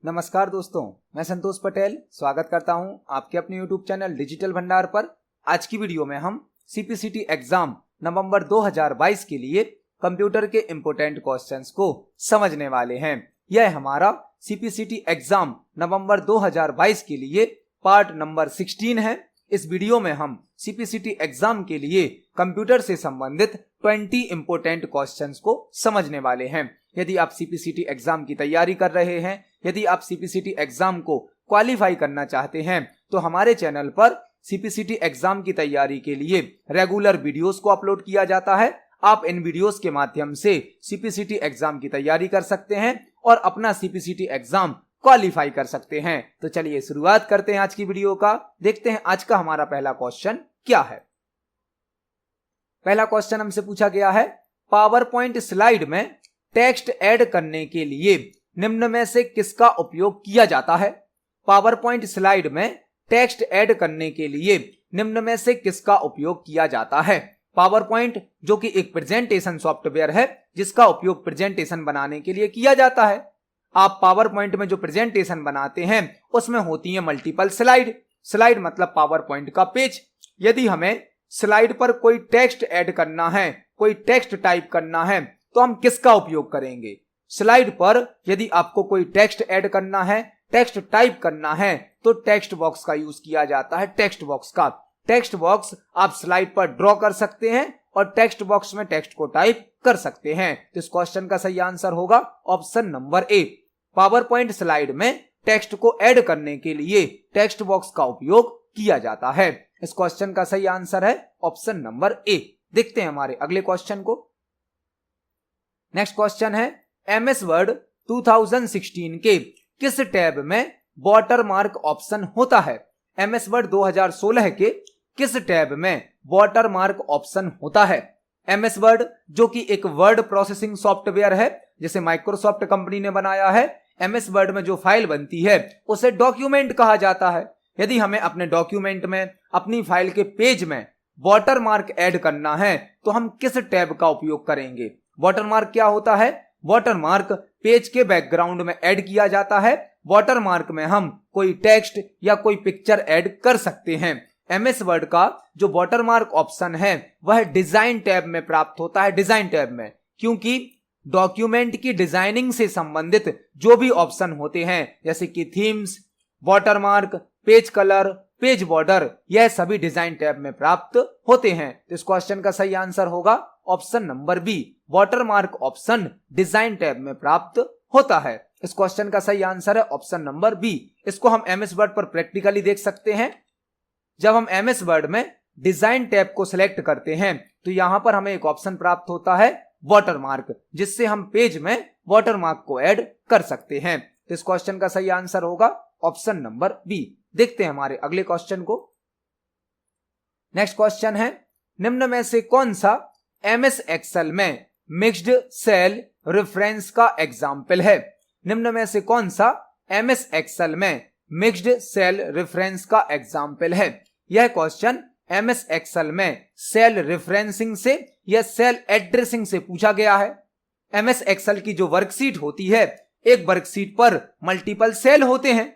नमस्कार दोस्तों, मैं संतोष पटेल स्वागत करता हूं आपके अपने YouTube चैनल डिजिटल भंडार पर। आज की वीडियो में हम CPCT एग्जाम नवंबर 2022 के लिए कंप्यूटर के इम्पोर्टेंट क्वेश्चंस को समझने वाले हैं। यह हमारा CPCT एग्जाम नवंबर 2022 के लिए पार्ट नंबर 16 है। इस वीडियो में हम CPCT एग्जाम के लिए कंप्यूटर से संबंधित 20 इम्पोर्टेंट क्वेश्चंस को समझने वाले हैं। यदि आप CPCT एग्जाम की तैयारी कर रहे हैं, यदि आप CPCT एग्जाम को क्वालिफाई करना चाहते हैं, तो हमारे चैनल पर CPCT एग्जाम की तैयारी के लिए रेगुलर वीडियोस को अपलोड किया जाता है। आप इन वीडियोस के माध्यम से CPCT एग्जाम की तैयारी कर सकते हैं और अपना CPCT एग्जाम क्वालिफाई कर सकते हैं। तो चलिए शुरुआत करते हैं आज की वीडियो का। देखते हैं आज का हमारा पहला क्वेश्चन क्या है। पहला क्वेश्चन हमसे पूछा गया है, पावर पॉइंट स्लाइड में टेक्स्ट ऐड करने के लिए निम्न में से किसका उपयोग किया जाता है। पावर पॉइंट स्लाइड में टेक्स्ट ऐड करने के लिए निम्न में से किसका उपयोग किया जाता है। पावर पॉइंट जो कि एक प्रेजेंटेशन सॉफ्टवेयर है जिसका उपयोग प्रेजेंटेशन बनाने के लिए किया जाता है। आप पावर पॉइंट में जो प्रेजेंटेशन बनाते हैं उसमें होती है मल्टीपल स्लाइड मतलब पावर पॉइंट का पेज। यदि हमें स्लाइड पर कोई टेक्स्ट ऐड करना है, कोई टेक्स्ट टाइप करना है, तो हम किसका उपयोग करेंगे। स्लाइड पर यदि आपको कोई टेक्स्ट ऐड करना है, टेक्स्ट टाइप करना है, तो टेक्स्ट बॉक्स का यूज किया जाता है। टेक्स्ट बॉक्स का टेक्स्ट बॉक्स आप स्लाइड पर ड्रॉ कर सकते हैं और टेक्स्ट बॉक्स में टेक्स्ट को टाइप कर सकते हैं। तो इस क्वेश्चन का सही आंसर होगा option number A. Power point slide में टेक्स्ट को ऐड करने के लिए टेक्स्ट बॉक्स का उपयोग किया जाता है। इस क्वेश्चन का सही आंसर है ऑप्शन नंबर ए। देखते हैं हमारे अगले क्वेश्चन को। नेक्स्ट क्वेश्चन है, MS वर्ड 2016 के किस टैब में वाटरमार्क ऑप्शन होता है। MS वर्ड 2016 के किस टैब में वाटरमार्क ऑप्शन होता है। MS वर्ड जो कि एक वर्ड प्रोसेसिंग सॉफ्टवेयर है जिसे माइक्रोसॉफ्ट कंपनी ने बनाया है। MS वर्ड में जो फाइल बनती है उसे डॉक्यूमेंट कहा जाता है। यदि हमें अपने डॉक्यूमेंट में, अपनी फाइल के पेज में वाटरमार्क ऐड करना है तो हम किस टैब का उपयोग करेंगे। वाटरमार्क क्या होता है। वाटरमार्क पेज के बैकग्राउंड में ऐड किया जाता है। वाटरमार्क में हम कोई टेक्स्ट या कोई पिक्चर ऐड कर सकते हैं। MS वर्ड का जो वाटरमार्क ऑप्शन है वह डिजाइन टैब में प्राप्त होता है। डिजाइन टैब में, क्योंकि डॉक्यूमेंट की डिजाइनिंग से संबंधित जो भी ऑप्शन होते हैं जैसे कि themes, watermark, page colour, page border, यह सभी डिजाइन टैब में प्राप्त होते हैं। तो इस क्वेश्चन का सही आंसर होगा option number B. Watermark option design tab में प्राप्त होता है। इस क्वेश्चन का सही आंसर है ऑप्शन नंबर बी। इसको हम MS वर्ड पर प्रैक्टिकली देख सकते हैं। जब हम MS वर्ड में डिजाइन टैब को सिलेक्ट करते हैं तो यहां पर हमें एक ऑप्शन प्राप्त होता है वाटरमार्क, जिससे हम पेज में वाटरमार्क को ऐड कर सकते हैं। तो इस क्वेश्चन का सही आंसर होगा ऑप्शन नंबर बी। देखते हैं हमारे अगले क्वेश्चन को। नेक्स्ट क्वेश्चन है, निम्न में से कौन सा MS एक्सेल में मिक्स्ड सेल रेफरेंस का एग्जाम्पल है। निम्न में से कौन सा MS एक्सेल में मिक्स्ड सेल रेफरेंस का एग्जाम्पल है। यह क्वेश्चन MS एक्सेल में सेल रेफरेंसिंग से या सेल एड्रेसिंग से पूछा गया है। MS एक्सेल की जो वर्कशीट होती है, एक वर्कशीट पर मल्टीपल सेल होते हैं।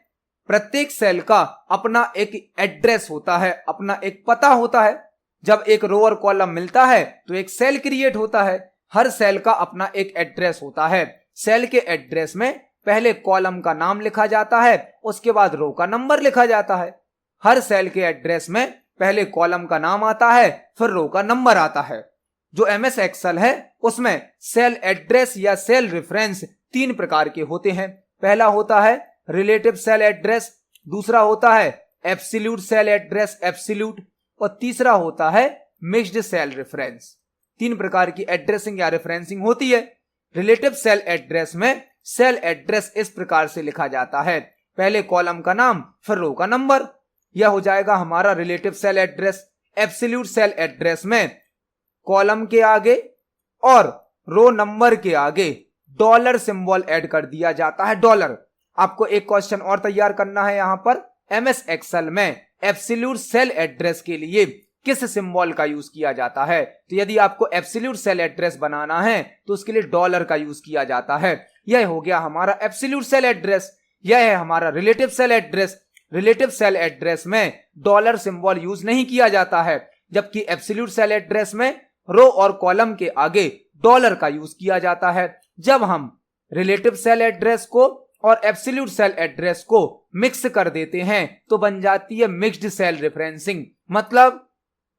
प्रत्येक सेल का अपना एक एड्रेस होता है, अपना एक पता होता है। जब एक रो और कॉलम मिलता है तो एक सेल क्रिएट होता है। हर सेल का अपना एक एड्रेस होता है। सेल के एड्रेस में पहले कॉलम का नाम लिखा जाता है, उसके बाद रो का नंबर लिखा जाता है। हर सेल के एड्रेस में पहले कॉलम का नाम आता है, फिर रो का नंबर आता है। जो MS एक्सेल है उसमें सेल एड्रेस या सेल रेफरेंस 3 प्रकार के होते हैं। पहला होता है रिलेटिव सेल एड्रेस, दूसरा होता है एब्सोल्यूट सेल एड्रेस एब्सोल्यूट, और तीसरा होता है मिक्स्ड सेल रेफरेंस। 3 प्रकार की एड्रेसिंग या रेफरेंसिंग होती है। रिलेटिव सेल एड्रेस में सेल एड्रेस इस प्रकार से लिखा जाता है, पहले कॉलम का नाम फिर रो का नंबर, यह हो जाएगा हमारा relative cell address. Absolute cell address में कॉलम के आगे और रो नंबर के आगे डॉलर सिंबल ऐड कर दिया जाता है, डॉलर। आपको एक क्वेश्चन और तैयार करना है यहाँ पर। MS एक्सेल में एब्सोल्यूट सेल एड्रेस के लिए किस सिंबल का यूज किया जाता है। तो यदि आपको एब्सोल्यूट सेल एड्रेस बनाना है तो उसके लिए डॉलर का यूज किया जाता है। यह हो गया हमारा एब्सोल्यूट सेल एड्रेस। यह है हमारा relative cell address. Relative cell address में डॉलर सिंबल यूज नहीं किया जाता है, जबकि एब्सोल्यूट सेल एड्रेस में रो और कॉलम के आगे डॉलर का यूज किया जाता है। जब हम रिलेटिव सेल एड्रेस को और एब्सोल्यूट सेल एड्रेस को मिक्स कर देते हैं तो बन जाती है मिक्स्ड सेल रेफरेंसिंग। मतलब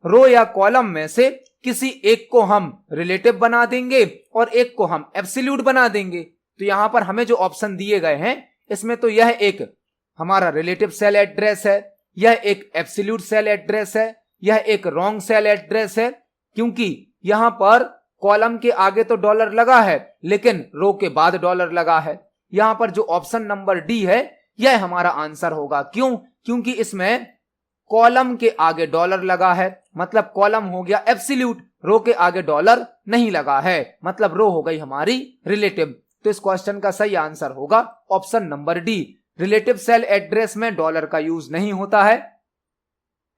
रो या कॉलम में से किसी एक को हम रिलेटिव बना देंगे और एक को हम एब्सोल्यूट बना देंगे। तो यहां पर हमें जो ऑप्शन दिए गए हैं इसमें तो यह एक हमारा रिलेटिव सेल एड्रेस है, यह एक एब्सोल्यूट सेल एड्रेस है, यह एक रॉन्ग सेल एड्रेस है, क्योंकि यहां पर कॉलम के आगे तो डॉलर लगा है लेकिन रो के बाद डॉलर लगा है। यहां पर जो ऑप्शन नंबर डी है यह हमारा आंसर होगा। क्यों? क्योंकि इसमें कॉलम के आगे डॉलर लगा है, मतलब कॉलम हो गया एब्सोल्यूट, रो के आगे डॉलर नहीं लगा है, मतलब रो हो गई हमारी रिलेटिव। तो इस क्वेश्चन का सही आंसर होगा option number D. Relative cell address में डॉलर का यूज नहीं होता है,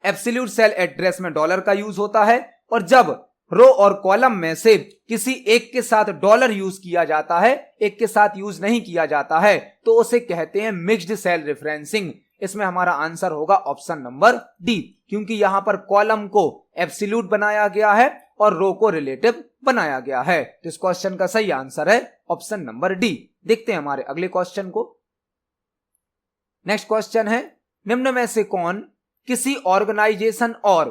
एब्सोल्यूट सेल एड्रेस में डॉलर का यूज होता है, और जब रो और कॉलम में से किसी एक के साथ डॉलर यूज किया जाता है, एक के साथ यूज नहीं किया जाता है, तो उसे कहते हैं मिक्स्ड सेल रेफरेंसिंग। इसमें हमारा आंसर होगा ऑप्शन नंबर डी, क्योंकि यहां पर कॉलम को एब्सोल्यूट बनाया गया है और रो को रिलेटिव बनाया गया है। तो इस क्वेश्चन का सही आंसर है ऑप्शन नंबर डी। देखते हैं हमारे अगले क्वेश्चन को। नेक्स्ट क्वेश्चन है, निम्न में से कौन किसी ऑर्गेनाइजेशन और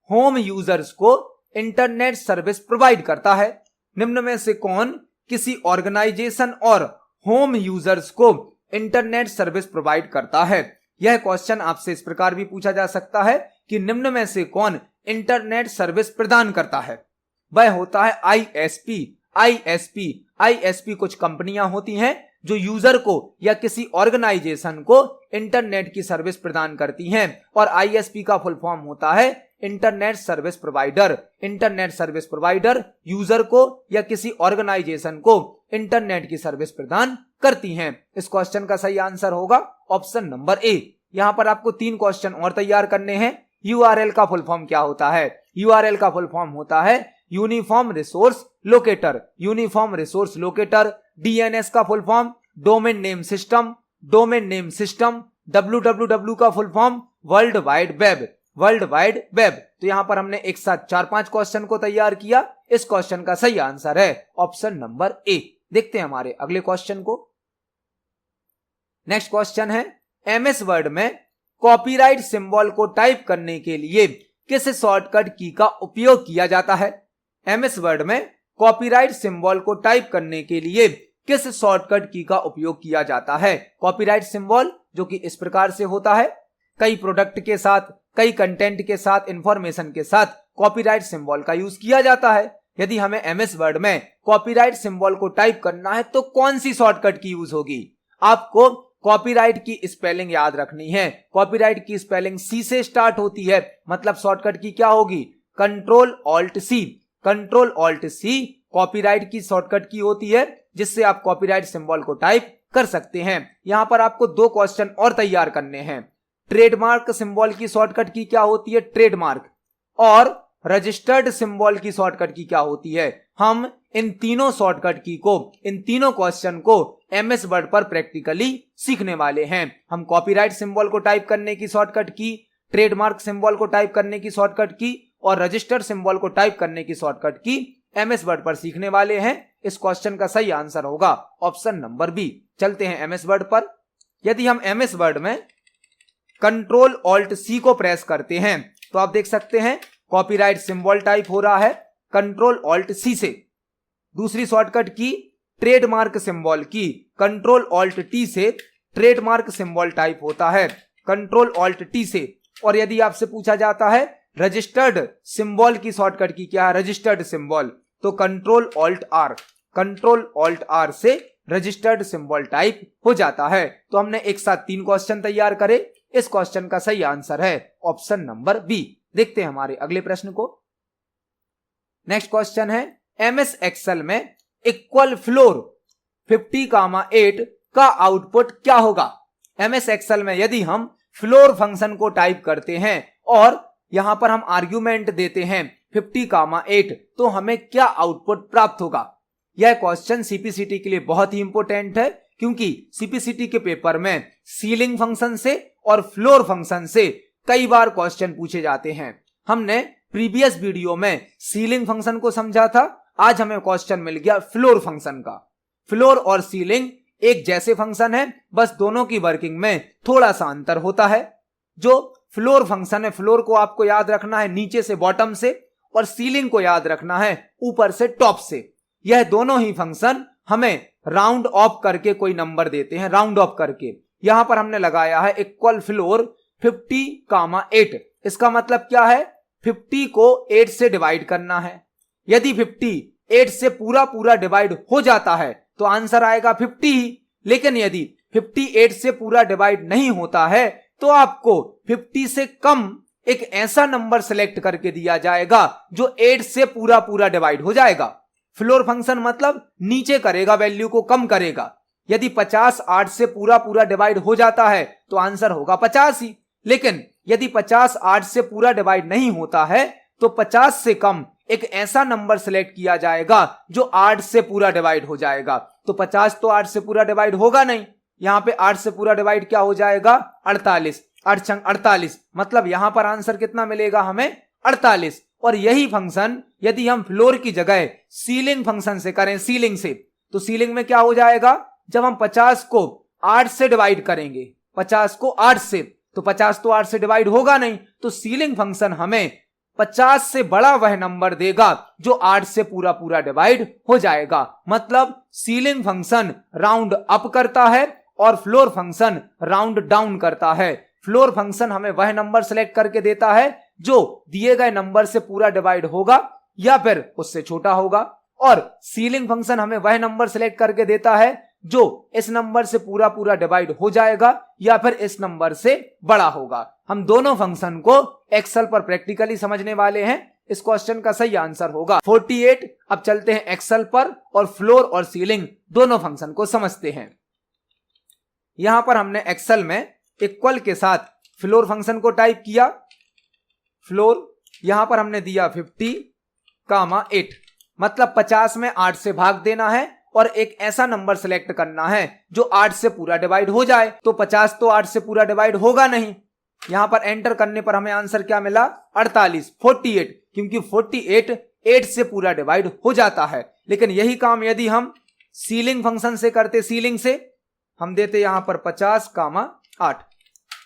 होम यूजर्स को इंटरनेट सर्विस प्रोवाइड करता है? निम्न में से कौन किसी ऑर्गेनाइजेशन और होम यूजर्स को इंटरनेट सर्विस प्रोवाइड करता है? यह क्वेश्चन आपसे इस प्रकार भी पूछा जा सकता है कि निम्न में से कौन इंटरनेट सर्विस प्रदान करता है? वह होता है आईएसपी। आईएसपी कुछ कंपनियां होती हैं जो यूजर को या किसी ऑर्गेनाइजेशन को इंटरनेट की सर्विस प्रदान करती हैं, और आईएसपी का फुल फॉर्म होता है internet service provider. Internet service provider user को या किसी ऑर्गेनाइजेशन को इंटरनेट की सर्विस प्रदान करती हैं। इस क्वेश्चन का सही आंसर होगा ऑप्शन नंबर ए। यहां पर आपको 3 क्वेश्चन और तैयार करने हैं। यूआरएल का फुल फॉर्म क्या होता है? यूआरएल का फुल फॉर्म होता है uniform resource locator. Uniform resource locator. DNS का full form domain name system. Domain name system. www का full form world wide web. World wide web. तो यहां पर हमने एक साथ 4-5 क्वेश्चन को तैयार किया। इस क्वेश्चन का सही आंसर है ऑप्शन नंबर ए। देखते हैं हमारे अगले क्वेश्चन को। नेक्स्ट क्वेश्चन है, एमएस वर्ड में कॉपीराइट सिंबल को टाइप करने के लिए किस शॉर्टकट की का उपयोग किया जाता है? एमएस वर्ड में कॉपीराइट सिंबल को टाइप करने के लिए किस शॉर्टकट की का उपयोग किया जाता है? कॉपीराइट सिंबल जो कि इस प्रकार से होता है, कई प्रोडक्ट के साथ, कई कंटेंट के साथ, इंफॉर्मेशन के साथ कॉपीराइट सिंबल का यूज किया जाता है। यदि हमें एमएस वर्ड में कॉपीराइट सिंबल को टाइप करना है तो कौन सी शॉर्टकट की यूज होगी? आपको कॉपीराइट की स्पेलिंग याद रखनी है। कॉपीराइट की स्पेलिंग सी से स्टार्ट होती है, मतलब शॉर्टकट की क्या होगी? Control alt C. Control alt C copyright की शॉर्टकट की होती है, जिससे आप कॉपीराइट सिंबल को टाइप कर सकते हैं। यहां पर आपको 2 क्वेश्चन और तैयार करने हैं। ट्रेडमार्क सिंबल की शॉर्टकट की क्या होती है? ट्रेडमार्क। और रजिस्टर्ड सिंबल की शॉर्टकट की क्या होती है? हम इन तीनों शॉर्टकट की को, इन तीनों क्वेश्चन को एमएस वर्ड पर प्रैक्टिकली सीखने वाले हैं। हम कॉपीराइट सिंबल को टाइप करने की शॉर्टकट की, ट्रेडमार्क सिंबल को टाइप करने की शॉर्टकट की और रजिस्टर्ड सिंबल को टाइप करने की शॉर्टकट की एमएस वर्ड पर सीखने वाले हैं। इस क्वेश्चन का सही आंसर होगा ऑप्शन नंबर बी। चलते हैं एमएस वर्ड पर। यदि हम एमएस वर्ड में कंट्रोल ऑल्ट सी को प्रेस करते हैं तो आप देख सकते हैं कॉपीराइट सिंबल टाइप हो रहा है कंट्रोल ऑल्ट सी से। दूसरी शॉर्टकट की ट्रेडमार्क सिंबल की कंट्रोल ऑल्ट टी से ट्रेडमार्क सिंबल टाइप होता है कंट्रोल ऑल्ट टी से। और यदि आपसे पूछा जाता है रजिस्टर्ड सिंबल की शॉर्टकट की क्या है? रजिस्टर्ड सिंबल, तो control alt R. Control alt R से रजिस्टर्ड सिंबल टाइप हो जाता है। तो हमने एक साथ 3 क्वेश्चन तैयार करे। इस क्वेश्चन का सही आंसर है ऑप्शन नंबर बी। देखते हैं हमारे अगले प्रश्न को। नेक्स्ट क्वेश्चन है, एमएस एक्सेल में इक्वल फ्लोर 50,8 का आउटपुट क्या होगा? एमएस एक्सेल में यदि हम फ्लोर फंक्शन को टाइप करते हैं और यहां पर हम आर्ग्यूमेंट देते हैं 50,8 तो हमें क्या आउटपुट प्राप्त होगा? यह क्वेश्चन सीपीसीटी के लिए बहुत ही इंपॉर्टेंट है, क्योंकि सीपीसीटी के पेपर में सीलिंग फंक्शन से और फ्लोर फंक्शन से कई बार क्वेश्चन पूछे जाते हैं। हमने प्रीवियस वीडियो में सीलिंग फंक्शन को समझा था, आज हमें क्वेश्चन मिल गया फ्लोर फंक्शन का। फ्लोर और सीलिंग एक जैसे फंक्शन है, बस दोनों की वर्किंग में थोड़ा सा अंतर होता है। जो फ्लोर फंक्शन है, फ्लोर को आपको याद रखना है नीचे से बॉटम से, और सीलिंग को याद रखना है ऊपर से टॉप से। यह दोनों ही फंक्शन हमें राउंड ऑफ करके कोई नंबर देते हैं, राउंड ऑफ करके। यहां पर हमने लगाया है इक्वल फ्लोर 50, 8। इसका मतलब क्या है, 50 को 8 से डिवाइड करना है। यदि 50 8 से पूरा पूरा डिवाइड हो जाता है तो आंसर आएगा 50 ही। लेकिन यदि 50 8 से पूरा डिवाइड नहीं होता है तो आपको 50 से कम एक ऐसा नंबर सेलेक्ट करके दिया जाएगा जो 8 से पूरा पूरा डिवाइड हो जाएगा। फ्लोर फंक्शन मतलब नीचे करेगा, वैल्यू को कम करेगा। यदि 50 8 से पूरा पूरा डिवाइड हो जाता है तो आंसर होगा 50 ही। लेकिन यदि 50 8 से पूरा डिवाइड नहीं होता है तो 50 से कम एक ऐसा नंबर सेलेक्ट किया जाएगा जो 8 से पूरा डिवाइड हो जाएगा। तो 50 तो 8 से पूरा डिवाइड होगा नहीं, यहां पे 8 से पूरा डिवाइड क्या हो जाएगा, 48। 8 छंग 48, मतलब यहां पर आंसर कितना मिलेगा हमें, 48। और यही फंक्शन यदि हम फ्लोर की जगह सीलिंग फंक्शन से करें, सीलिंग से, तो सीलिंग में क्या हो जाएगा, जब हम 50 को 8 से डिवाइड करेंगे, 50 को 8 से, तो 50 तो 8 से डिवाइड होगा नहीं, तो सीलिंग फंक्शन हमें 50 से बड़ा वह नंबर देगा जो 8 से पूरा पूरा डिवाइड हो जाएगा। मतलब सीलिंग फंक्शन राउंड अप करता है और फ्लोर फंक्शन राउंड डाउन करता है। फ्लोर फंक्शन हमें वह नंबर सेलेक्ट करके देता है जो दिए गए नंबर से पूरा डिवाइड होगा या फिर उससे छोटा होगा, और सीलिंग फंक्शन हमें वह नंबर सेलेक्ट करके देता है जो इस नंबर से पूरा पूरा डिवाइड हो जाएगा या फिर इस नंबर से बड़ा होगा। हम दोनों फंक्शन को एक्सेल पर प्रैक्टिकली समझने वाले हैं। इस क्वेश्चन का सही आंसर होगा 48। अब चलते हैं एक्सेल पर और फ्लोर और सीलिंग दोनों फंक्शन को समझते हैं। यहां पर हमने एक्सेल में इक्वल के साथ फ्लोर फंक्शन को टाइप किया। फ्लोर यहां पर हमने दिया 50, 8, मतलब 50 में 8 से भाग देना है और एक ऐसा नंबर सेलेक्ट करना है जो 8 से पूरा डिवाइड हो जाए। तो 50 तो 8 से पूरा डिवाइड होगा नहीं, यहां पर एंटर करने पर हमें आंसर क्या मिला, 48, 48, क्योंकि 48 8 से पूरा डिवाइड हो जाता है। लेकिन यही काम यदि हम सीलिंग फंक्शन से करते, सीलिंग से हम देते यहां पर 50, 8,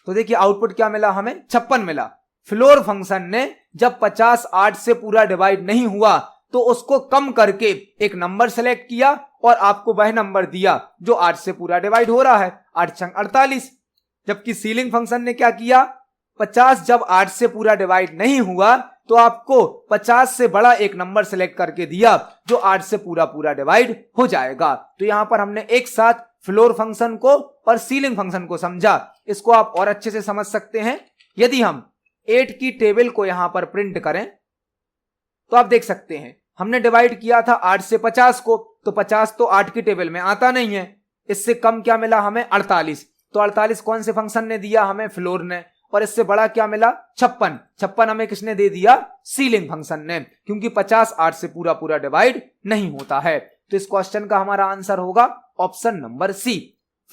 तो देखिए आउटपुट क्या मिला हमें, 56 मिला। फ्लोर फंक्शन ने जब 50 8 से पूरा डिवाइड नहीं हुआ तो उसको कम करके एक नंबर सेलेक्ट किया और आपको वह नंबर दिया जो 8 से पूरा डिवाइड हो रहा है, 8 छंग 48। जबकि सीलिंग फंक्शन ने क्या किया, 50 जब 8 से पूरा डिवाइड नहीं हुआ तो आपको 50 से बड़ा एक नंबर सेलेक्ट करके दिया जो 8 से पूरा पूरा डिवाइड हो जाएगा। तो यहां पर हमने एक साथ फ्लोर फंक्शन को और सीलिंग फंक्शन को समझा। इसको आप और अच्छे से समझ सकते हैं। यदि हम 8 की टेबल को यहां पर प्रिंट करें तो आप देख सकते हैं हमने डिवाइड किया था 8 से 50 को, तो 50 तो 8 की टेबल में आता नहीं है। इससे कम क्या मिला हमें, 48। तो 48 कौन से फंक्शन ने दिया हमें, फ्लोर ने। और इससे बड़ा क्या मिला, 56। 56 हमें किसने दे दिया, सीलिंग फंक्शन ने, क्योंकि 50 8 से पूरा पूरा डिवाइड नहीं होता है। तो इस क्वेश्चन का हमारा आंसर होगा option number C.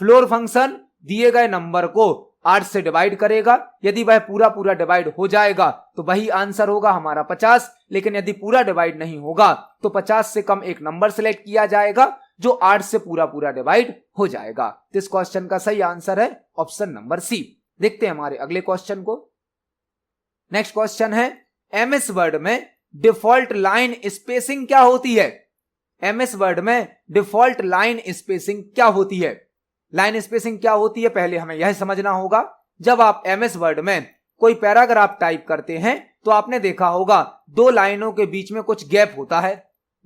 Floor function दिए गए नंबर को 8 से डिवाइड करेगा, यदि वह पूरा पूरा डिवाइड हो जाएगा तो वही आंसर होगा हमारा 50। लेकिन यदि पूरा डिवाइड नहीं होगा तो 50 से कम एक नंबर सेलेक्ट किया जाएगा जो 8 से पूरा पूरा डिवाइड हो जाएगा। तो इस क्वेश्चन का सही आंसर है ऑप्शन नंबर सी। देखते हैं हमारे अगले क्वेश्चन को। नेक्स्ट क्वेश्चन है, एमएस वर्ड में डिफॉल्ट लाइन स्पेसिंग क्या होती है। एमएस वर्ड में डिफॉल्ट लाइन स्पेसिंग क्या होती है। लाइन स्पेसिंग क्या होती है पहले हमें यह समझना होगा। जब आप एमएस वर्ड में कोई पैराग्राफ टाइप करते हैं तो आपने देखा होगा दो लाइनों के बीच में कुछ गैप होता है,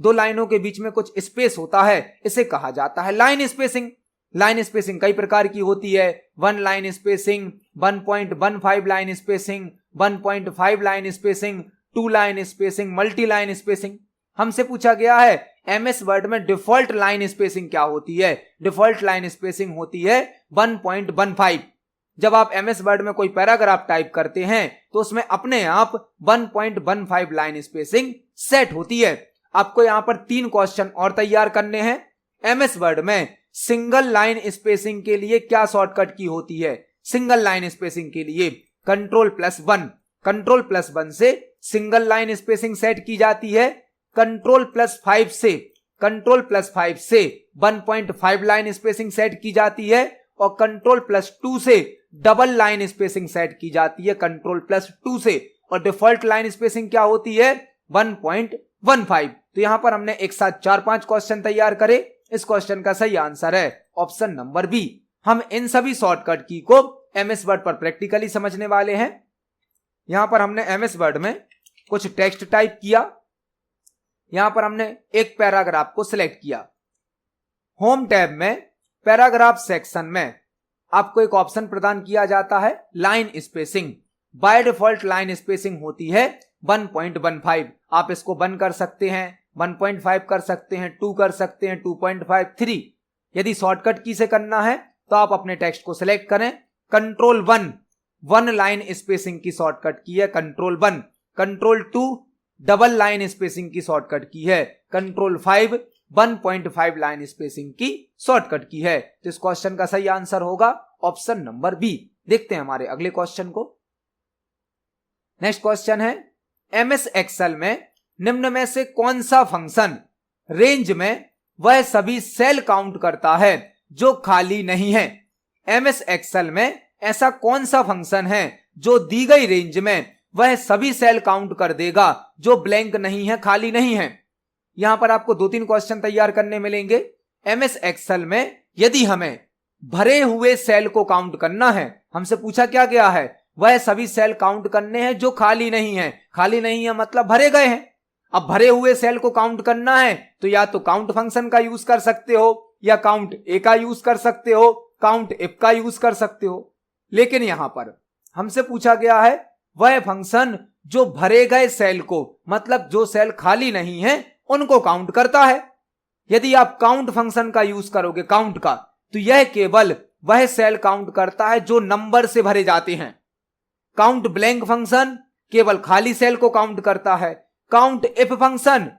दो लाइनों के बीच में कुछ स्पेस होता है, इसे कहा जाता है लाइन स्पेसिंग। लाइन स्पेसिंग कई प्रकार की होती है, 1 line spacing, 1.15 line spacing, 1.5 line spacing, 2 line spacing, multi line spacing. हमसे पूछा गया है एमएस वर्ड में डिफॉल्ट लाइन स्पेसिंग क्या होती है। डिफॉल्ट लाइन स्पेसिंग होती है 1.15। जब आप एमएस वर्ड में कोई पैराग्राफ टाइप करते हैं तो उसमें अपने आप 1.15 लाइन स्पेसिंग सेट होती है। आपको यहां पर 3 क्वेश्चन और तैयार करने हैं। एमएस वर्ड में सिंगल लाइन स्पेसिंग के लिए क्या शॉर्टकट की होती है? सिंगल लाइन स्पेसिंग के लिए Ctrl+1, Ctrl+1 से सिंगल लाइन स्पेसिंग सेट की जाती है। Ctrl+5 से 1.5 लाइन स्पेसिंग सेट की जाती है और Ctrl+2 से डबल लाइन स्पेसिंग सेट की जाती है Ctrl+2 से, और डिफॉल्ट लाइन स्पेसिंग क्या होती है? 1.15। तो यहां पर हमने एक साथ 4-5 क्वेश्चन तैयार करे। इस क्वेश्चन का सही आंसर है ऑप्शन नंबर बी। हम इन सभी शॉर्टकट की को एमएस वर्ड पर प्रैक्टिकली समझने वाले हैं। यहां पर हमने एमएस वर्ड में कुछ टेक्स्ट टाइप किया। यहां पर हमने एक पैराग्राफ को सिलेक्ट किया। होम टैब में पैराग्राफ सेक्शन में आपको एक ऑप्शन प्रदान किया जाता है line spacing. By default line spacing होती है 1.15। आप इसको 1 कर सकते हैं, 1.5 कर सकते हैं, 2 कर सकते हैं, 2.5, 3। यदि शॉर्टकट की से करना है तो आप अपने टेक्स्ट को सिलेक्ट करें। Ctrl+1 1 लाइन स्पेसिंग की शॉर्टकट की है Ctrl+1। Ctrl+2 double line spacing की शॉर्टकट की है। Ctrl+5 1.5 लाइन स्पेसिंग की शॉर्टकट की है। तो इस क्वेश्चन का सही आंसर होगा ऑप्शन नंबर बी। देखते हैं हमारे अगले क्वेश्चन को। नेक्स्ट क्वेश्चन है, एमएस एक्सेल में निम्न में से कौन सा फंक्शन रेंज में वह सभी सेल काउंट करता है जो खाली नहीं है? एमएस एक्सेल में ऐसा कौन सा फंक्शन है जो दी गई रेंज में वह सभी सेल काउंट कर देगा जो ब्लैंक नहीं है, खाली नहीं है? यहां पर आपको 2-3 क्वेश्चन तैयार करने मिलेंगे। एमएस एक्सेल में यदि हमें भरे हुए सेल को काउंट करना है, हमसे पूछा क्या गया है? वह सभी सेल काउंट करने हैं जो खाली नहीं है। खाली नहीं है मतलब भरे गए हैं। अब भरे हुए सेल को काउंट करना है तो या तो काउंट फंक्शन का यूज कर सकते हो, या काउंट ए का यूज कर सकते हो, काउंट इफ का यूज कर सकते हो। लेकिन यहां पर हमसे पूछा गया है वह फंक्शन जो भरे गए सेल को, मतलब जो सेल खाली नहीं है, उनको काउंट करता है। यदि आप काउंट फंक्शन का यूज करोगे, काउंट का, तो यह केवल वह सेल काउंट करता है जो नंबर से भरे जाते हैं। काउंट ब्लैंक फंक्शन केवल खाली सेल को काउंट करता है। काउंट इफ फंक्शन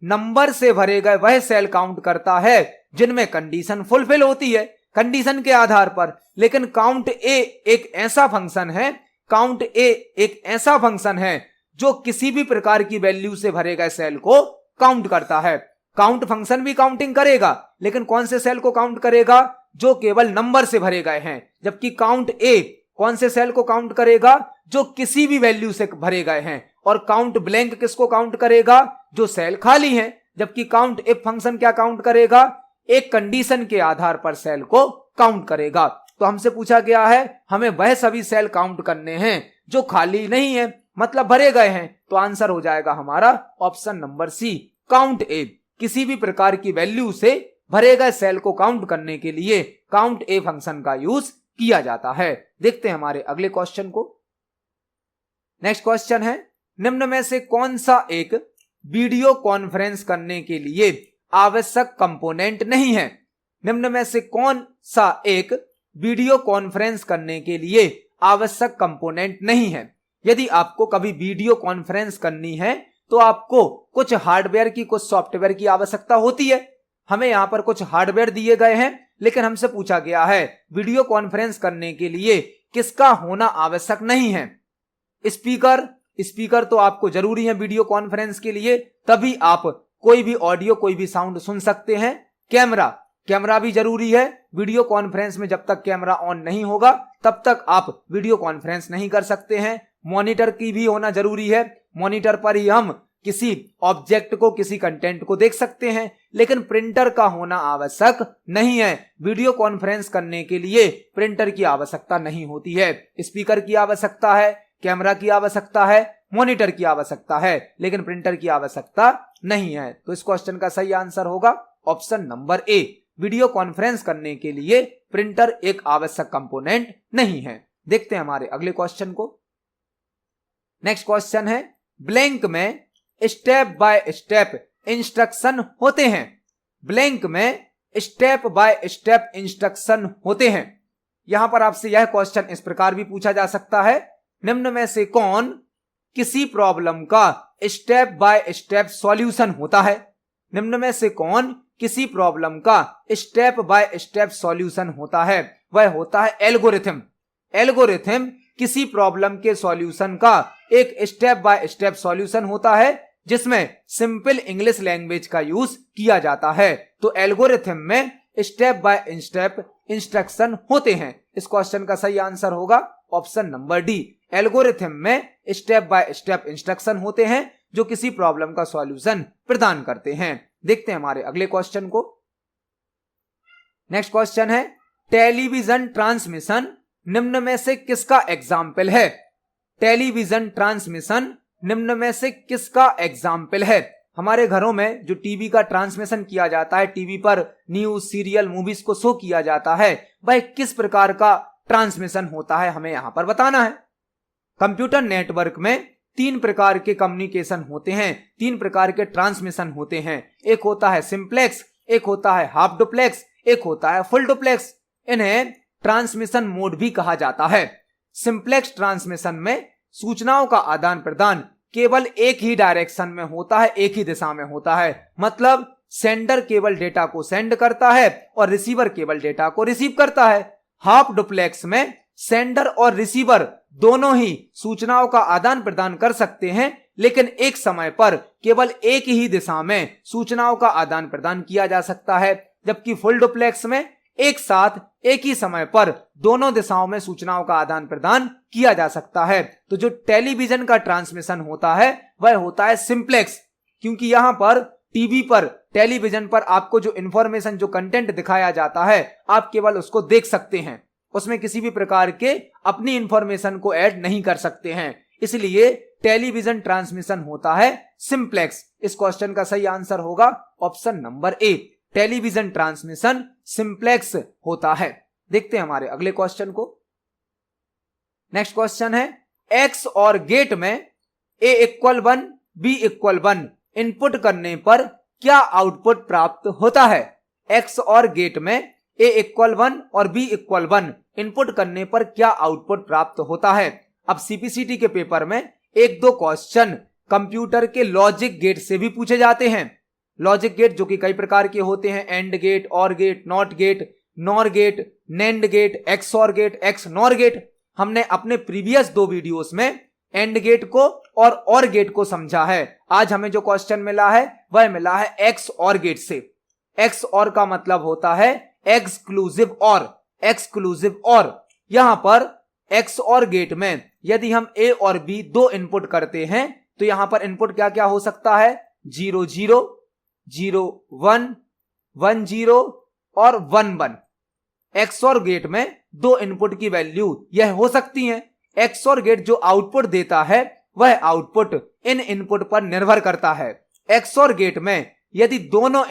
नंबर से भरे गए वह सेल काउंट करता है जिनमें कंडीशन फुलफिल होती है, कंडीशन के आधार पर। लेकिन काउंट ए एक ऐसा फंक्शन है, काउंट ए एक ऐसा फंक्शन है जो किसी भी प्रकार की वैल्यू से भरे गए सेल को काउंट करता है। काउंट फंक्शन भी काउंटिंग करेगा, लेकिन कौन से सेल को काउंट करेगा? जो केवल नंबर से भरे गए हैं। जबकि काउंट ए कौन से सेल को काउंट करेगा? जो किसी भी वैल्यू से भरे गए हैं। और काउंट ब्लैंक किसको काउंट करेगा? जो सेल खाली हैं। जबकि काउंट इफ फंक्शन क्या काउंट करेगा? एक कंडीशन के आधार पर सेल को काउंट करेगा। तो हमसे पूछा गया है हमें वह सभी सेल काउंट करने हैं जो खाली नहीं है, मतलब भरे गए हैं। तो आंसर हो जाएगा हमारा ऑप्शन नंबर सी, काउंट ए। किसी भी प्रकार की वैल्यू से भरे गए सेल को काउंट करने के लिए काउंट ए फंक्शन का यूज किया जाता है। देखते हैं हमारे अगले क्वेश्चन को। नेक्स्ट क्वेश्चन है, निम्न में से कौन सा एक वीडियो कॉन्फ्रेंस करने के लिए आवश्यक कंपोनेंट नहीं है? निम्न में से कौन सा एक वीडियो कॉन्फ्रेंस करने के लिए आवश्यक कंपोनेंट नहीं है? यदि आपको कभी वीडियो कॉन्फ्रेंस करनी है तो आपको कुछ हार्डवेयर की, कुछ सॉफ्टवेयर की आवश्यकता होती है। हमें यहां पर कुछ हार्डवेयर दिए गए हैं, लेकिन हमसे पूछा गया है वीडियो कॉन्फ्रेंस करने के लिए किसका होना आवश्यक नहीं है? स्पीकर तो आपको जरूरी है वीडियो कॉन्फ्रेंस के लिए, तभी आप कोई भी ऑडियो, कोई भी साउंड सुन सकते हैं। कैमरा भी जरूरी है। वीडियो कॉन्फ्रेंस में जब तक कैमरा ऑन नहीं होगा तब तक आप वीडियो कॉन्फ्रेंस नहीं कर सकते हैं। मॉनिटर की भी होना जरूरी है। मॉनिटर पर ही हम किसी ऑब्जेक्ट को, किसी कंटेंट को देख सकते हैं। लेकिन प्रिंटर का होना आवश्यक नहीं है। वीडियो कॉन्फ्रेंस करने के लिए प्रिंटर की आवश्यकता नहीं होती है। स्पीकर की आवश्यकता है, कैमरा की आवश्यकता है, मॉनिटर की आवश्यकता है, लेकिन प्रिंटर की आवश्यकता नहीं है। तो इस क्वेश्चन का सही आंसर होगा option number A. Video conference करने के लिए प्रिंटर एक आवश्यक कंपोनेंट नहीं है। देखते हैं हमारे अगले क्वेश्चन को। नेक्स्ट क्वेश्चन है, ब्लैंक में स्टेप बाय स्टेप इंस्ट्रक्शन होते हैं। ब्लैंक में स्टेप बाय स्टेप इंस्ट्रक्शन होते हैं। यहां पर आपसे यह क्वेश्चन इस प्रकार भी पूछा जा सकता है, निम्न में से कौन किसी प्रॉब्लम का स्टेप बाय स्टेप सॉल्यूशन होता है? निम्न में से कौन किसी प्रॉब्लम का स्टेप बाय स्टेप सॉल्यूशन होता है वह होता है एल्गोरिथम। एल्गोरिथम किसी प्रॉब्लम के सॉल्यूशन का एक स्टेप बाय स्टेप सॉल्यूशन होता है जिसमें सिंपल इंग्लिश लैंग्वेज का यूज किया जाता है। तो एल्गोरिथम में स्टेप बाय स्टेप इंस्ट्रक्शन होते हैं। इस क्वेश्चन का सही आंसर होगा ऑप्शन नंबर डी। एल्गोरिथम में स्टेप बाय स्टेप इंस्ट्रक्शन होते हैं जो किसी प्रॉब्लम का सॉल्यूशन प्रदान करते हैं। देखते हैं हमारे अगले क्वेश्चन को। नेक्स्ट क्वेश्चन है टेलीविजन ट्रांसमिशन निम्न में से किसका एग्जाम्पल है। टेलीविजन ट्रांसमिशन निम्न में से किसका एग्जाम्पल है। हमारे घरों में जो टीवी का ट्रांसमिशन किया जाता है, टीवी पर न्यूज सीरियल मूवीज को शो किया जाता है, वह किस प्रकार का ट्रांसमिशन होता है हमें यहां पर बताना है। कंप्यूटर नेटवर्क में 3 प्रकार के कम्युनिकेशन होते हैं, 3 प्रकार के ट्रांसमिशन होते हैं। एक होता है सिंप्लेक्स, एक होता है हाफ डुप्लेक्स, एक होता है फुल डुप्लेक्स। इन्हें ट्रांसमिशन मोड भी कहा जाता है। सिंप्लेक्स ट्रांसमिशन में सूचनाओं का आदान प्रदान केवल एक ही डायरेक्शन में होता है, एक ही दिशा में होता है। मतलब सेंडर केवल डेटा को सेंड करता है और रिसीवर केवल डेटा को रिसीव करता है। हाफ डुप्लेक्स में सेंडर और रिसीवर दोनों ही सूचनाओं का आदान प्रदान कर सकते हैं, लेकिन एक समय पर केवल एक ही दिशा में सूचनाओं का आदान प्रदान किया जा सकता है। जबकि फुल डुप्लेक्स में एक साथ एक ही समय पर दोनों दिशाओं में सूचनाओं का आदान प्रदान किया जा सकता है। तो जो टेलीविजन का ट्रांसमिशन होता है वह होता है सिंप्लेक्स, क्योंकि यहां पर टीवी पर, टेलीविजन पर आपको जो इंफॉर्मेशन, जो कंटेंट दिखाया जाता है, आप केवल उसको देख सकते हैं, उसमें किसी भी प्रकार के अपनी इंफॉर्मेशन को ऐड नहीं कर सकते हैं। इसलिए टेलीविजन ट्रांसमिशन होता है सिंप्लेक्स। इस क्वेश्चन का सही आंसर होगा option number A. Television transmission simplex होता है। देखते हैं हमारे अगले क्वेश्चन को। नेक्स्ट क्वेश्चन है एक्स और गेट में a = 1 b = 1 इनपुट करने पर क्या आउटपुट प्राप्त होता है। एक्स और गेट में a = 1 और b = 1 इनपुट करने पर क्या आउटपुट प्राप्त होता है। अब सीपीसीटी के पेपर में 1-2 क्वेश्चन कंप्यूटर के लॉजिक गेट से भी पूछे जाते हैं। लॉजिक गेट जो कि कई प्रकार के होते हैं, AND gate, OR gate, NOT gate, NOR gate, NAND gate, XOR gate, X NOR gate. हमने अपने प्रीवियस 2 वीडियोस में एंड गेट को और गेट को समझा है। आज हमें जो क्वेश्चन मिला है वह मिला है एक्स और गेट से। एक्स और का मतलब होता है एक्सक्लूसिव और, एक्सक्लूसिव और। यहां पर एक्स और गेट में यदि हम ए और बी 2 इनपुट करते हैं तो यहां पर इनपुट क्या क्या हो सकता है, 0 0 0 1 1 0 और 1 1। एक्स और गेट में 2 इनपुट की वैल्यू यह हो सकती है। एक्स और गेट जो आउटपुट देता है वह आउटपुट इन इनपुट पर निर्भर करता है। एक्स और गेट में यदि दोनों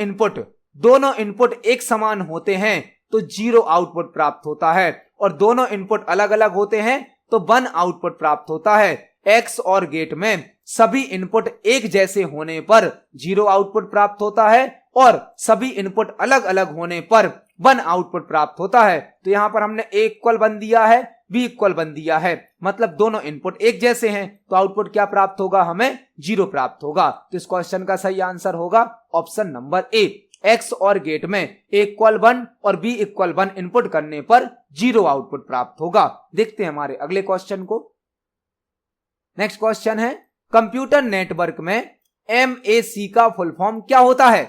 इनपुट एक समान होते हैं तो 0 आउटपुट प्राप्त होता है, और दोनों इनपुट अलग अलग होते हैं तो 1 आउटपुट प्राप्त होता है। एक्स और गेट में सभी इनपुट एक जैसे होने पर 0 आउटपुट प्राप्त होता है, और सभी इनपुट अलग अलग होने पर 1 आउटपुट प्राप्त होता है। तो यहां पर हमने a = 1 दिया है, b = 1 दिया है, मतलब दोनों इनपुट एक जैसे हैं, तो आउटपुट क्या प्राप्त होगा, हमें 0 प्राप्त होगा। तो इस क्वेश्चन का सही आंसर होगा ऑप्शन नंबर ए। एक्स और गेट में a = 1 और b = 1 इनपुट करने पर 0 आउटपुट प्राप्त होगा। देखते हैं हमारे अगले क्वेश्चन को। नेक्स्ट क्वेश्चन है कंप्यूटर नेटवर्क में MAC का फुल फॉर्म क्या होता है।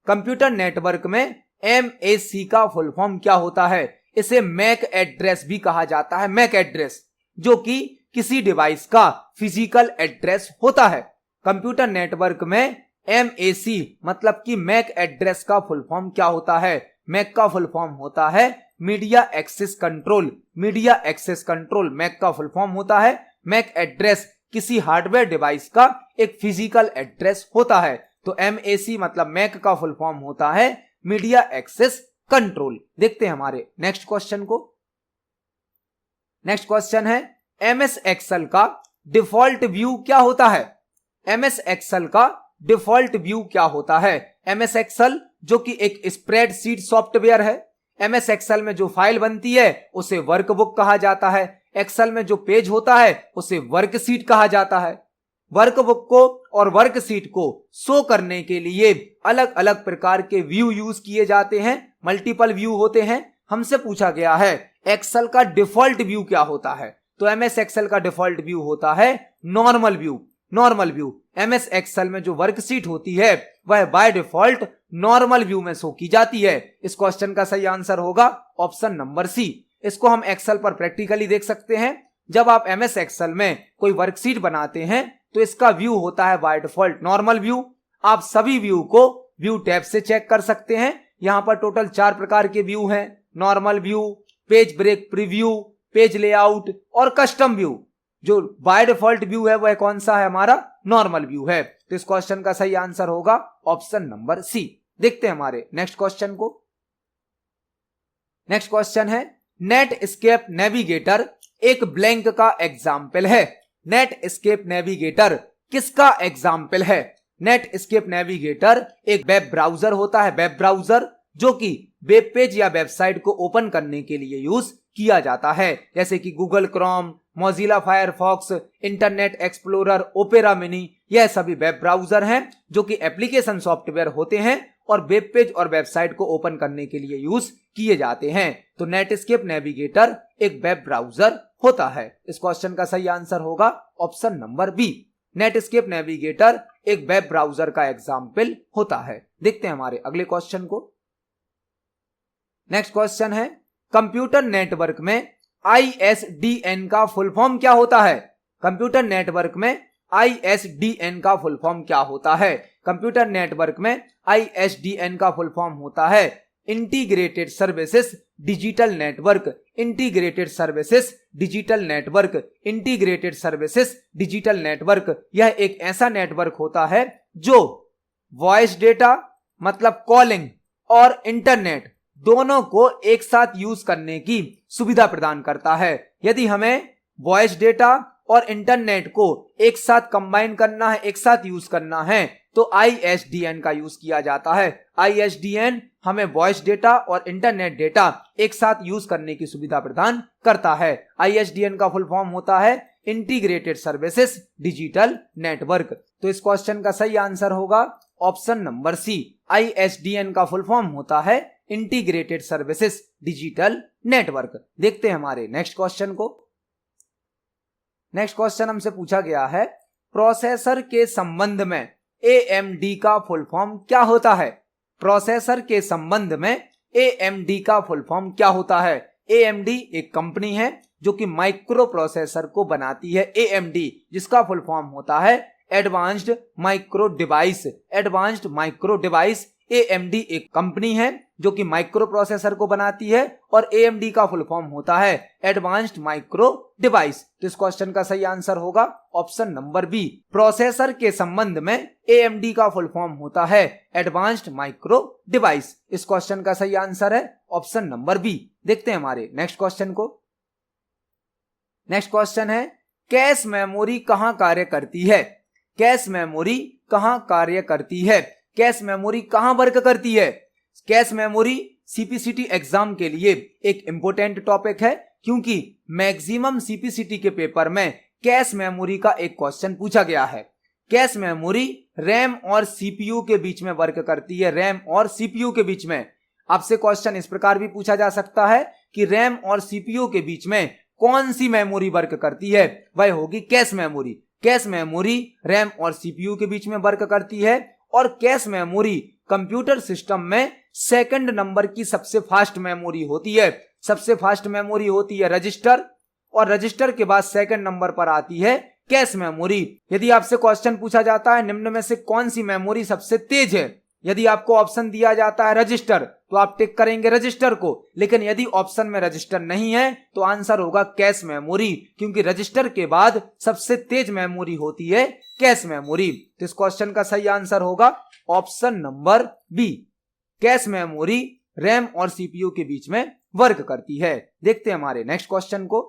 कंप्यूटर नेटवर्क में MAC का फुल फॉर्म क्या होता है। इसे मैक एड्रेस भी कहा जाता है, मैक एड्रेस, जो कि किसी डिवाइस का फिजिकल एड्रेस होता है। कंप्यूटर नेटवर्क में MAC मतलब कि मैक एड्रेस का फुल फॉर्म क्या होता है। मैक का फुल फॉर्म होता है media access control. Media access control MAC का फुल फॉर्म होता है। मैक एड्रेस किसी हार्डवेयर डिवाइस का एक फिजिकल एड्रेस होता है। तो MAC मतलब मैक का फुल फॉर्म होता है मीडिया एक्सेस कंट्रोल। देखते हैं हमारे नेक्स्ट क्वेश्चन को। नेक्स्ट क्वेश्चन है MS एक्सेल का डिफॉल्ट व्यू क्या होता है। MS एक्सेल का डिफॉल्ट व्यू क्या होता है। MS एक्सेल जो कि एक स्प्रेडशीट सॉफ्टवेयर है। MS एक्सेल में जो फाइल बनती है उसे वर्कबुक कहा जाता है। एक्सेल में जो पेज होता है उसे वर्कशीट कहा जाता है। वर्कबुक को और वर्कशीट को शो करने के लिए अलग अलग प्रकार के व्यू यूज किए जाते हैं, मल्टीपल व्यू होते हैं। हमसे पूछा गया है एक्सेल का डिफॉल्ट व्यू क्या होता है, तो एमएस एक्सेल का डिफॉल्ट व्यू होता है normal view. Normal view MS Excel में जो वर्कशीट होती है वह बाय डिफॉल्ट नॉर्मल व्यू में शो की जाती है। इस क्वेश्चन का सही आंसर होगा ऑप्शन नंबर सी। इसको हम एक्सेल पर प्रैक्टिकली देख सकते हैं। जब आप एमएस एक्सेल में कोई वर्कशीट बनाते हैं तो इसका व्यू होता है बाय डिफॉल्ट नॉर्मल व्यू। आप सभी व्यू को व्यू टैब से चेक कर सकते हैं। यहां पर टोटल 4 प्रकार के व्यू हैं, normal view, page break preview, page layout और कस्टम व्यू। जो बाय डिफॉल्ट व्यू है वह कौन सा है, हमारा नॉर्मल व्यू है। तो इस क्वेश्चन का सही आंसर होगा ऑप्शन नंबर सी। देखते हैं हमारे नेक्स्ट क्वेश्चन को। नेक्स्ट क्वेश्चन है नेट एस्केप नेविगेटर एक ब्लैंक का एग्जाम्पल है। नेट एस्केप नेविगेटर किसका एग्जाम्पल है? नेट एस्केप नेविगेटर एक वेब ब्राउजर होता है, वेब ब्राउजर जो कि वेब पेज या वेबसाइट को ओपन करने के लिए यूज किया जाता है, जैसे कि Google Chrome, Mozilla Firefox, internet explorer, opera mini. यह सभी वेब ब्राउजर हैं जो कि एप्लीकेशन सॉफ्टवेयर होते हैं और वेब पेज और वेबसाइट को ओपन करने के लिए यूज किए जाते हैं। तो नेटस्केप नेविगेटर एक वेब ब्राउजर होता है। इस क्वेश्चन का सही आंसर होगा option number B. Netscape Navigator एक वेब ब्राउजर का एग्जाम्पल होता है। देखते हैं हमारे अगले क्वेश्चन को। नेक्स्ट क्वेश्चन है कंप्यूटर नेटवर्क में ISDN का फुल फॉर्म क्या होता है? कंप्यूटर नेटवर्क में ISDN का फुल फॉर्म क्या होता है? कंप्यूटर नेटवर्क में ISDN का फुल फॉर्म होता है integrated services digital network. Integrated services digital network, integrated services digital network. यह एक ऐसा नेटवर्क होता है जो वॉइस डेटा मतलब कॉलिंग और इंटरनेट दोनों को एक साथ यूज करने की सुविधा प्रदान करता है। यदि हमें वॉइस डेटा और इंटरनेट को एक साथ कंबाइन करना है, एक साथ यूज करना है, तो ISDN का यूज किया जाता है। ISDN हमें वॉइस डेटा और इंटरनेट डेटा एक साथ यूज करने की सुविधा प्रदान करता है। ISDN का फुल फॉर्म होता है इंटीग्रेटेड सर्विसेज डिजिटल नेटवर्क। तो इस क्वेश्चन का सही आंसर होगा ऑप्शन नंबर सी। ISDN का फुल फॉर्म होता है इंटीग्रेटेड सर्विसेज डिजिटल नेटवर्क। देखते हैं हमारे नेक्स्ट क्वेश्चन को। नेक्स्ट क्वेश्चन हमसे पूछा गया है प्रोसेसर के संबंध में AMD का फुल फॉर्म क्या होता है? प्रोसेसर के संबंध में AMD का फुल फॉर्म क्या होता है? AMD एक कंपनी है जो कि माइक्रो प्रोसेसर को बनाती है। AMD जिसका फुल फॉर्म होता है advanced micro device. Advanced micro device. AMD एक कंपनी है जो कि माइक्रो प्रोसेसर को बनाती है और AMD का फुल फॉर्म होता है एडवांस्ड माइक्रो डिवाइस। तो इस क्वेश्चन का सही आंसर होगा ऑप्शन नंबर बी। प्रोसेसर के संबंध में AMD का फुल फॉर्म होता है एडवांस्ड माइक्रो डिवाइस। इस क्वेश्चन का सही आंसर है ऑप्शन नंबर बी। देखते हैं हमारे नेक्स्ट क्वेश्चन को। नेक्स्ट क्वेश्चन है कैश मेमोरी कहां कार्य करती है? कैश मेमोरी कहां कार्य करती है? कैश मेमोरी कहां वर्क करती है? कैश मेमोरी CPCT एग्जाम के लिए एक इंपॉर्टेंट टॉपिक है क्योंकि मैक्सिमम CPCT के पेपर में कैश मेमोरी का एक क्वेश्चन पूछा गया है। कैश मेमोरी रैम और CPU के बीच में वर्क करती है। रैम और CPU के बीच में आपसे क्वेश्चन इस प्रकार भी पूछा जा सकता है कि रैम और CPU के बीच में कौन सी मेमोरी वर्क करती है? वह होगी cache memory. Cash memory RAM और CPU के बीच में वर्क करती है और कैश मेमोरी कंप्यूटर सिस्टम में सेकंड नंबर की सबसे फास्ट मेमोरी होती है। सबसे फास्ट मेमोरी होती है रजिस्टर और रजिस्टर के बाद सेकंड नंबर पर आती है कैश मेमोरी। यदि आपसे क्वेश्चन पूछा जाता है निम्न में से कौन सी मेमोरी सबसे तेज है, यदि आपको ऑप्शन दिया जाता है रजिस्टर तो आप टिक करेंगे रजिस्टर को, लेकिन यदि ऑप्शन में रजिस्टर नहीं है तो आंसर होगा कैश मेमोरी, क्योंकि रजिस्टर के बाद सबसे तेज मेमोरी होती है कैश मेमोरी। तो इस क्वेश्चन का सही आंसर होगा option number B. Cache memory RAM और CPU के बीच में वर्क करती है। देखते हैं हमारे नेक्स्ट क्वेश्चन को।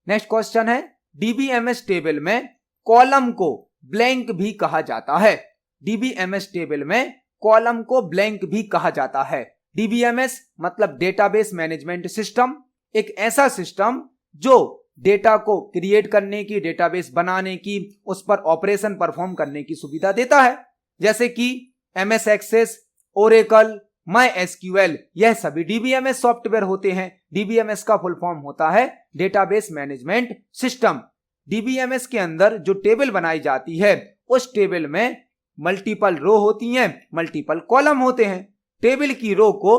नेक्स्ट क्वेश्चन है DBMS टेबल में कॉलम को ब्लैंक भी कहा जाता है। DBMS टेबल में कॉलम को ब्लैंक भी कहा जाता है। DBMS मतलब डेटाबेस मैनेजमेंट सिस्टम, एक ऐसा सिस्टम जो डेटा को क्रिएट करने की, डेटाबेस बनाने की, उस पर ऑपरेशन परफॉर्म करने की सुविधा देता है, जैसे कि MS एक्सेस, ओरेकल, MySQL, यह सभी DBMS सॉफ्टवेयर होते हैं। DBMS का फुल फॉर्म होता है डेटाबेस मैनेजमेंट सिस्टम। DBMS के अंदर जो टेबल बनाई जाती है उस टेबल में मल्टीपल रो होती हैं, मल्टीपल कॉलम होते हैं। टेबल की रो को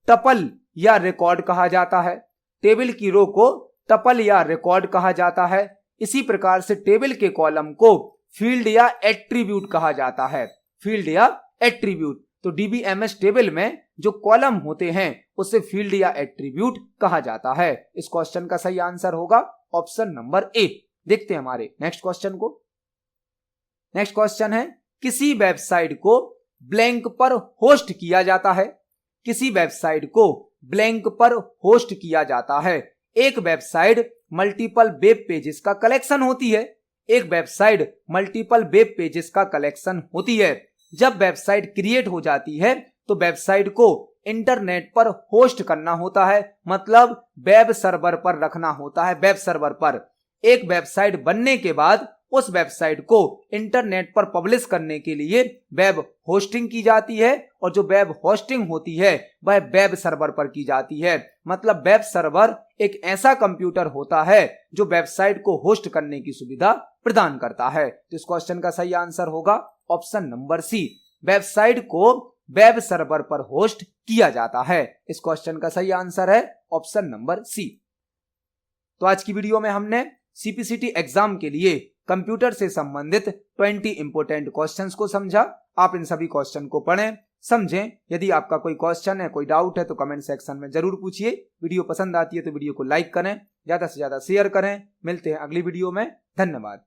टपल या रिकॉर्ड कहा जाता है। टेबल की रो को टपल या रिकॉर्ड कहा जाता है। इसी प्रकार से टेबल के कॉलम को फील्ड या एट्रीब्यूट कहा जाता है। फील्ड या एट्रीब्यूट। तो DBMS टेबल में जो कॉलम होते हैं उसे फील्ड या एट्रीब्यूट कहा जाता है। इस क्वेश्चन का सही आंसर होगा ऑप्शन नंबर ए। देखते हैं हमारे नेक्स्ट क्वेश्चन को। नेक्स्ट क्वेश्चन है, किसी वेबसाइट को ब्लैंक पर होस्ट किया जाता है। किसी वेबसाइट को ब्लैंक पर होस्ट किया जाता है। एक वेबसाइट मल्टीपल वेब पेजेस का कलेक्शन होती है। एक वेबसाइट मल्टीपल वेब पेजेस का कलेक्शन होती है। जब वेबसाइट क्रिएट हो जाती है तो वेबसाइट को इंटरनेट पर होस्ट करना होता है, मतलब वेब सर्वर पर रखना होता है। वेब सर्वर पर एक वेबसाइट बनने के बाद उस वेबसाइट को इंटरनेट पर पब्लिश करने के लिए वेब होस्टिंग की जाती है, और जो वेब होस्टिंग होती है वह वेब सर्वर पर की जाती है। मतलब वेब सर्वर एक ऐसा कंप्यूटर होता है जो वेबसाइट को होस्ट करने की सुविधा प्रदान करता है। तो इस क्वेश्चन का सही आंसर होगा ऑप्शन नंबर सी। वेबसाइट को वेब सर्वर पर होस्ट किया जाता है। इस क्वेश्चन का सही आंसर है ऑप्शन नंबर सी। तो आज की वीडियो में हमने CPCT एग्जाम के लिए कंप्यूटर से संबंधित 20 इंपोर्टेंट क्वेश्चंस को समझा। आप इन सभी क्वेश्चन को पढ़ें, समझें। यदि आपका कोई क्वेश्चन है, कोई डाउट है तो कमेंट सेक्शन में जरूर पूछिए। वीडियो पसंद आती है तो वीडियो को लाइक करें, ज्यादा से ज्यादा शेयर करें। मिलते हैं अगली वीडियो में। धन्यवाद।